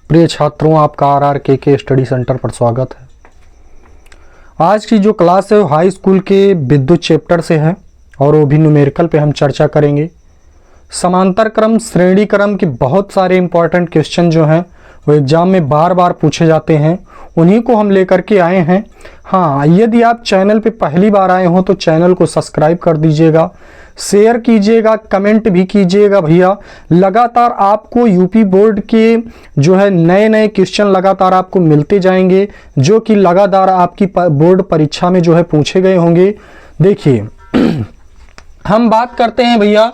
प्रिय छात्रों, आपका RRKK स्टडी सेंटर पर स्वागत है। आज की जो क्लास है वो हाई स्कूल के विद्युत चैप्टर से है और वो भी न्यूमेरिकल पे हम चर्चा करेंगे। समांतर क्रम, श्रेणी क्रम के बहुत सारे इंपॉर्टेंट क्वेश्चन जो हैं वो एग्ज़ाम में बार बार पूछे जाते हैं, उन्हीं को हम लेकर के आए हैं। हाँ, यदि आप चैनल पे पहली बार आए हो तो चैनल को सब्सक्राइब कर दीजिएगा, शेयर कीजिएगा, कमेंट भी कीजिएगा। भैया लगातार आपको यूपी बोर्ड के जो है नए नए क्वेश्चन लगातार आपको मिलते जाएंगे, जो कि लगातार आपकी बोर्ड परीक्षा में जो है पूछे गए होंगे। देखिए हम बात करते हैं भैया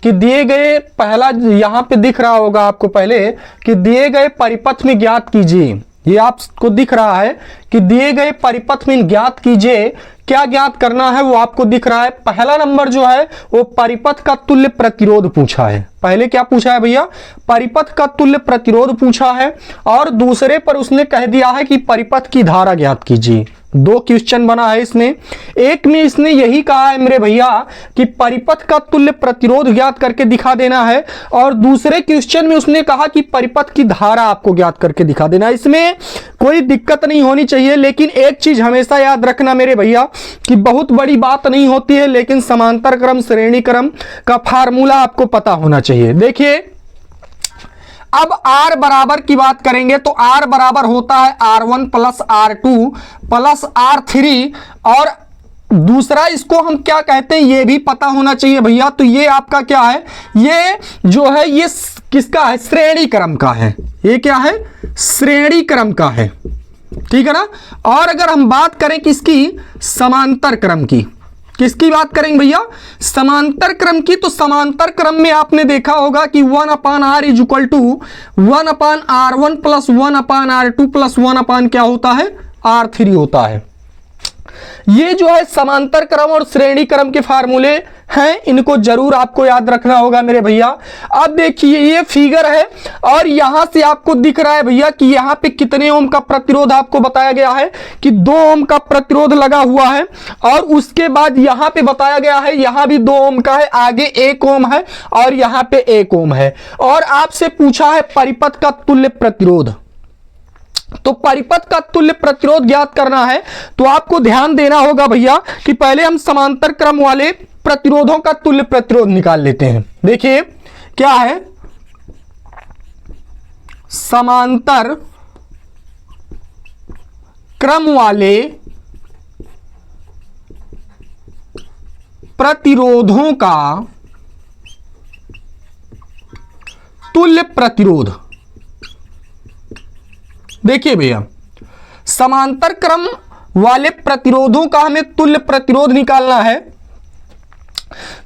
कि दिए गए, पहला यहाँ पे दिख रहा होगा आपको पहले कि दिए गए परिपथ में ज्ञात कीजिए। ये आपको दिख रहा है कि दिए गए परिपथ में ज्ञात कीजिए। क्या ज्ञात करना है वो आपको दिख रहा है। पहला नंबर जो है वो परिपथ का तुल्य प्रतिरोध पूछा है। पहले क्या पूछा है भैया? परिपथ का तुल्य प्रतिरोध पूछा है। और दूसरे पर उसने कह दिया है कि परिपथ की धारा ज्ञात कीजिए। दो क्वेश्चन बना है इसमें। एक में इसने यही कहा है मेरे भैया कि परिपथ का तुल्य प्रतिरोध ज्ञात करके दिखा देना है, और दूसरे क्वेश्चन में उसने कहा कि परिपथ की धारा आपको ज्ञात करके दिखा देना है। इसमें कोई दिक्कत नहीं होनी चाहिए, लेकिन एक चीज हमेशा याद रखना मेरे भैया कि बहुत बड़ी बात नहीं होती है, लेकिन समांतर क्रम, श्रेणी क्रम का फार्मूला आपको पता होना चाहिए। देखिए अब R बराबर की बात करेंगे तो R बराबर होता है R1 plus R2 plus R3, और दूसरा इसको हम क्या कहते हैं ये भी पता होना चाहिए भैया। तो ये आपका क्या है? ये जो है ये किसका है? श्रेणी क्रम का है। ये क्या है? श्रेणी क्रम का है, ठीक है ना। और अगर हम बात करें किसकी? समांतर क्रम की। किसकी बात करेंगे भैया? समांतर क्रम की। तो समांतर क्रम में आपने देखा होगा कि 1/r is equal to 1/r1 plus 1/r2 plus 1 क्या होता है? R3 होता है। ये जो है समांतर क्रम और श्रेणी क्रम के फार्मूले हैं, इनको जरूर आपको याद रखना होगा मेरे भैया। अब देखिए ये फिगर है और यहां से आपको दिख रहा है भैया कि यहां पे कितने ओम का प्रतिरोध आपको बताया गया है कि 2 ओम का प्रतिरोध लगा हुआ है, और उसके बाद यहां पे बताया गया है यहां भी 2 ओम का है, आगे 1 ओम है और यहां पे 1 ओम है। और आपसे पूछा है परिपथ का तुल्य प्रतिरोध। तो परिपथ का तुल्य प्रतिरोध ज्ञात करना है तो आपको ध्यान देना होगा भैया कि पहले हम समांतर क्रम वाले प्रतिरोधों का तुल्य प्रतिरोध निकाल लेते हैं। देखिए क्या है? समांतर क्रम वाले प्रतिरोधों का तुल्य प्रतिरोध। देखिए भैया समांतर क्रम वाले प्रतिरोधों का हमें तुल्य प्रतिरोध निकालना है।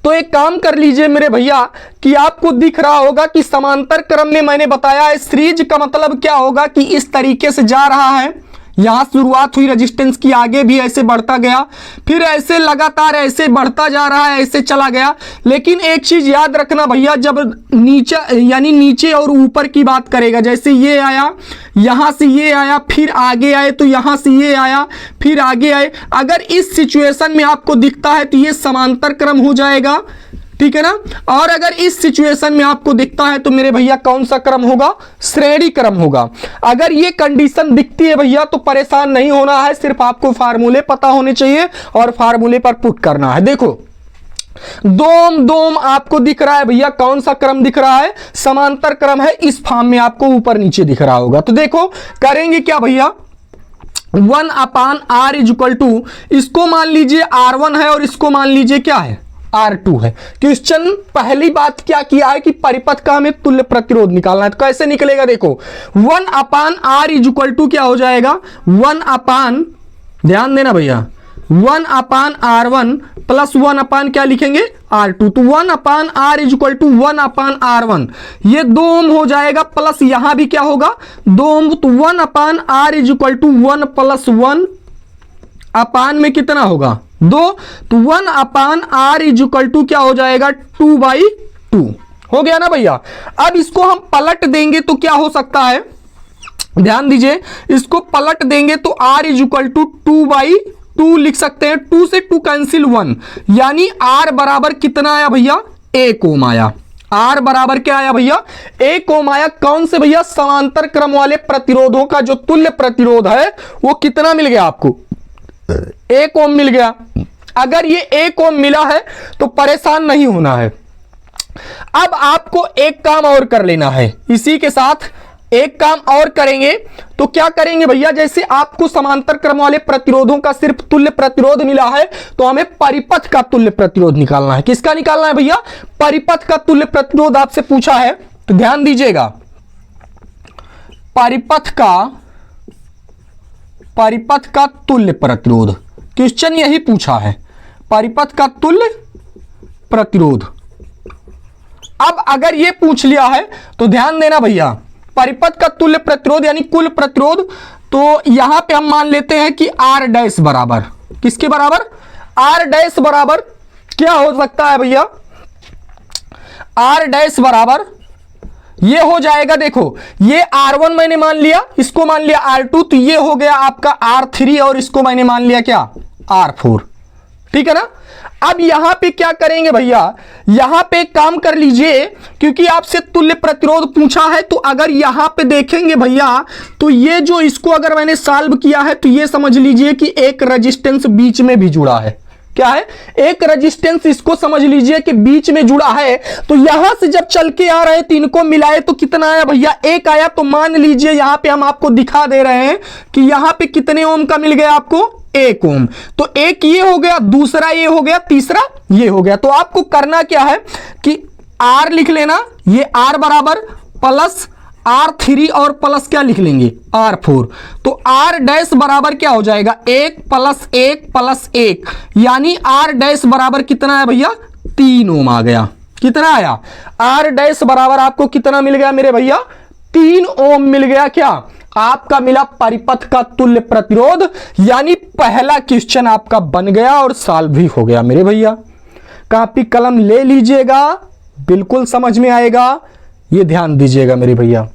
तो एक काम कर लीजिए मेरे भैया कि आपको दिख रहा होगा कि समांतर क्रम में मैंने बताया है सीरीज का मतलब क्या होगा कि इस तरीके से जा रहा है। यहां शुरुआत हुई रेजिस्टेंस की, आगे भी ऐसे बढ़ता गया, फिर ऐसे लगातार ऐसे बढ़ता जा रहा है, ऐसे चला गया। लेकिन एक चीज याद रखना भैया, जब नीचे यानी नीचे और ऊपर की बात करेगा, जैसे ये आया, यहां से ये आया, फिर आगे आए तो यहां से ये आया, फिर आगे आए, अगर इस सिचुएशन में आपको दिखता है तो ये समांतर क्रम हो जाएगा, ठीक है ना। और अगर इस सिचुएशन में आपको दिखता है तो मेरे भैया कौन सा क्रम होगा? श्रेणी क्रम होगा। अगर ये कंडीशन दिखती है भैया तो परेशान नहीं होना है, सिर्फ आपको फार्मूले पता होने चाहिए और फार्मूले पर पुट करना है। देखो 2 ओम आपको दिख रहा है भैया, कौन सा क्रम दिख रहा है? समांतर क्रम है। इस फॉर्म में आपको ऊपर नीचे दिख रहा होगा। तो देखो करेंगे क्या भैया, 1/r इज इक्वल टू, इसको मान लीजिए R1 है और इसको मान लीजिए क्या है? R2 है। क्वेश्चन पहली बात क्या किया है कि परिपथ का हमें तुल्य प्रतिरोध निकालना है। तो कैसे निकलेगा? देखो 1/r इज इक्वल टू क्या हो जाएगा? 1/, ध्यान देना भैया, 1/r1 प्लस 1 क्या लिखेंगे? R2। तो 1/r is equal to 1/r1, ये 2 ओम हो जाएगा, प्लस यहां भी क्या होगा? 2 ओम। तो 1/r is equal to 1 plus 1 अपान में कितना होगा? 2। तो 1/r इज इक्वल टू क्या हो जाएगा? 2/2 हो गया ना भैया। अब इसको हम पलट देंगे तो क्या हो सकता है? ध्यान दीजिए, इसको पलट देंगे तो r इज इक्वल टू 2/2 लिख सकते हैं। 2 से 2 कैंसिल 1, यानी r बराबर कितना आया भैया? 1 ओम आया। R बराबर क्या आया भैया, 1 ओम आया। कौन से भैया, समांतर क्रम वाले प्रतिरोधों का जो तुल्य प्रतिरोध है वो कितना मिल गया आपको, 1 ओम मिल गया। अगर ये 1 ओम मिला है तो परेशान नहीं होना है। अब आपको एक काम और कर लेना है, इसी के साथ एक काम और करेंगे। तो क्या करेंगे भैया, जैसे आपको समांतर क्रम वाले प्रतिरोधों का सिर्फ तुल्य प्रतिरोध मिला है, तो हमें परिपथ का तुल्य प्रतिरोध निकालना है। किसका निकालना है भैया, परिपथ का तुल्य प्रतिरोध आपसे पूछा है, तो ध्यान दीजिएगा। परिपथ का तुल्य प्रतिरोध, क्वेश्चन यही पूछा है, परिपथ का तुल्य प्रतिरोध। अब अगर ये पूछ लिया है तो ध्यान देना भैया, परिपथ का तुल्य प्रतिरोध यानी कुल प्रतिरोध, तो यहां पे हम मान लेते हैं कि R डैश बराबर, किसके बराबर, R डैश बराबर क्या हो सकता है भैया, R डैश बराबर ये हो जाएगा, देखो ये R1 मैंने मान लिया, इसको मान लिया R2, तो ये हो गया आपका R3 और इसको मैंने मान लिया क्या, R4, ठीक है ना। अब यहां पे क्या करेंगे भैया, यहां पे एक काम कर लीजिए, क्योंकि आपसे तुल्य प्रतिरोध पूछा है, तो अगर यहां पे देखेंगे भैया, तो ये जो इसको अगर मैंने सॉल्व किया है, तो ये समझ लीजिए कि एक रेजिस्टेंस बीच में भी जुड़ा है। क्या है, एक रेजिस्टेंस, इसको समझ लीजिए कि बीच में जुड़ा है। तो यहां से जब चल के आ रहे हैं, तीन को मिलाए तो कितना आया भैया, 1 आया। तो मान लीजिए यहां पे हम आपको दिखा दे रहे हैं कि यहां पे कितने ओम का मिल गया आपको, 1 ओम। तो एक ये हो गया, दूसरा ये हो गया, तीसरा ये हो गया। तो आपको करना क्या है कि R लिख लेना, ये R बराबर प्लस R3 और प्लस क्या लिख लेंगे, R4। तो R डैश बराबर क्या हो जाएगा, 1 + 1 + 1, यानी R डैश बराबर कितना है भैया, 3 ओम आ गया। कितना आया, R डैश बराबर आपको कितना मिल गया मेरे भैया, 3 ओम मिल गया। क्या आपका मिला, परिपथ का तुल्य प्रतिरोध। यानी पहला क्वेश्चन आपका बन गया और सॉल्व भी हो गया मेरे भैया। कॉपी कलम ले लीजिएगा, बिल्कुल समझ में आएगा, ये ध्यान दीजिएगा मेरे भैया।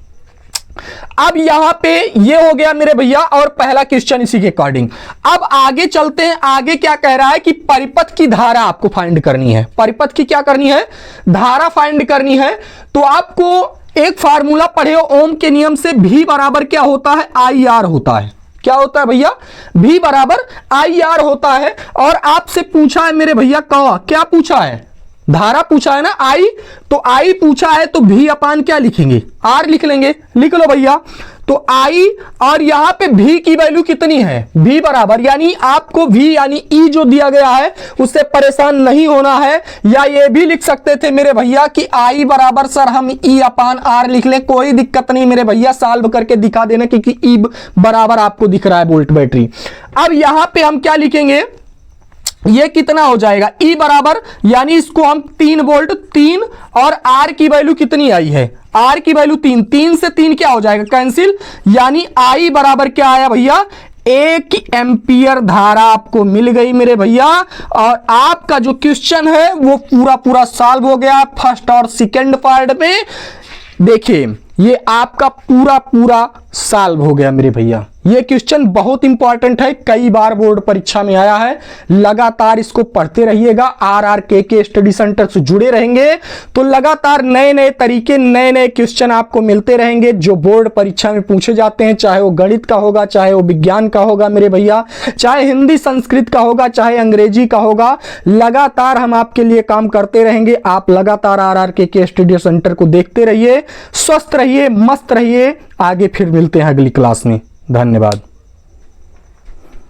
अब यहां पे ये हो गया मेरे भैया और पहला क्वेश्चन इसी के अकॉर्डिंग। अब आगे चलते हैं, आगे क्या कह रहा है कि परिपथ की धारा आपको फाइंड करनी है। परिपथ की क्या करनी है, धारा फाइंड करनी है। तो आपको एक फार्मूला पढ़े हो ओम के नियम से, V बराबर क्या होता है, IR होता है। क्या होता है भैया, V बराबर IR होता है। और आपसे पूछा है मेरे भैया, क्या पूछा है, धारा पूछा है ना, I। तो I पूछा है तो V अपान क्या लिखेंगे, R लिख लेंगे। लिख लो भैया। तो I और यहां पे V की वैल्यू कितनी है, V बराबर, यानी आपको V यानी E जो दिया गया है उससे परेशान नहीं होना है। या ये भी लिख सकते थे मेरे भैया कि I बराबर सर हम E अपान R लिख लें, कोई दिक्कत नहीं मेरे भैया, सॉल्व करके दिखा देना, क्योंकि E बराबर आपको दिख रहा है वोल्ट बैटरी। अब यहां पे हम क्या लिखेंगे, ये कितना हो जाएगा, E बराबर, यानी इसको हम 3 वोल्ट, 3 और R की वैल्यू कितनी आई है, R की वैल्यू 3, 3 से 3 क्या हो जाएगा, कैंसिल। यानी I बराबर क्या आया भैया, 1 एम्पियर धारा आपको मिल गई मेरे भैया। और आपका जो क्वेश्चन है वो पूरा सॉल्व हो गया फर्स्ट और सेकंड पार्ट में। देखिए ये आपका पूरा सॉल्व हो गया मेरे भैया। ये क्वेश्चन बहुत इंपॉर्टेंट है, कई बार बोर्ड परीक्षा में आया है। लगातार इसको पढ़ते रहिएगा, RRKK स्टडी सेंटर से जुड़े रहेंगे तो लगातार नए तरीके, नए क्वेश्चन आपको मिलते रहेंगे जो बोर्ड परीक्षा में पूछे जाते हैं। चाहे वो गणित का होगा, चाहे वो विज्ञान का होगा मेरे भैया, चाहे हिंदी संस्कृत का होगा, चाहे अंग्रेजी का होगा। लगातार हम आपके लिए काम करते रहेंगे। आप लगातार RRKK स्टडी सेंटर को देखते रहिए, स्वस्थ रहिए, मस्त रहिए। आगे फिर मिलते हैं अगली क्लास में। धन्यवाद।